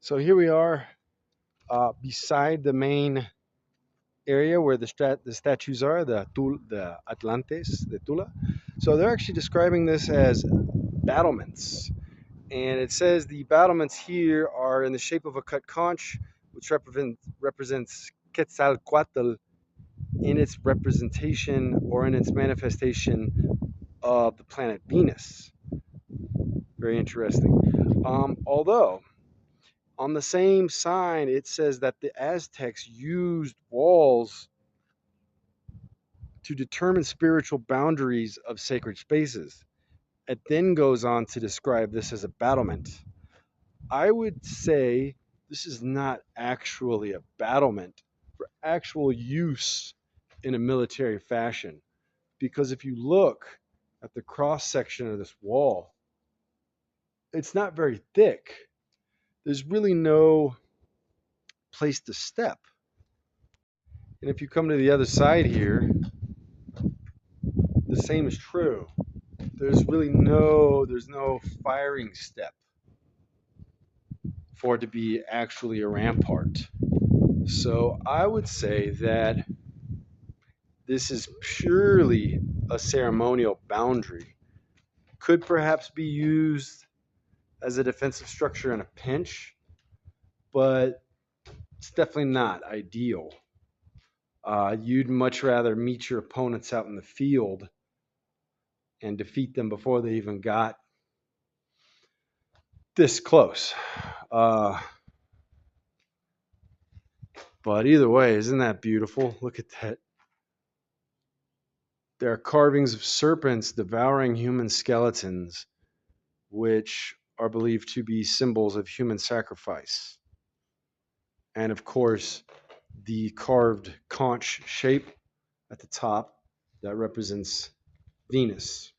So here we are beside the main area where the statues are, the Atlantes de Tula. So they're actually describing this as battlements. And it says the battlements here are in the shape of a cut conch, which represents Quetzalcoatl in its representation or in its manifestation of the planet Venus. Very interesting. Although on the same sign, it says that the Aztecs used walls to determine spiritual boundaries of sacred spaces. It then goes on to describe this as a battlement. I would say this is not actually a battlement for actual use in a military fashion. Because if you look at the cross section of this wall, it's not very thick. There's really no place to step. And if you come to the other side here, the same is true. There's no firing step for it to be actually a rampart. So I would say that this is purely a ceremonial boundary. Could perhaps be used as a defensive structure in a pinch, but it's definitely not ideal. You'd much rather meet your opponents out in the field and defeat them before they even got this close. Uh, but either way, isn't that beautiful? Look at that. There are carvings of serpents devouring human skeletons, which are believed to be symbols of human sacrifice. And of course, the carved conch shape at the top that represents Venus.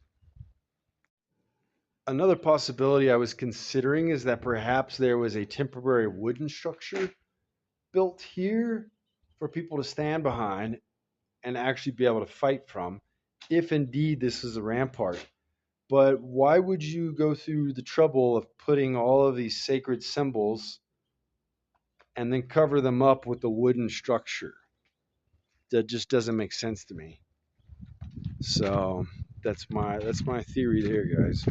Another possibility I was considering is that perhaps there was a temporary wooden structure built here for people to stand behind and actually be able to fight from, if indeed this is a rampart. But why would you go through the trouble of putting all of these sacred symbols and then cover them up with a wooden structure? That just doesn't make sense to me. So that's my theory there, guys.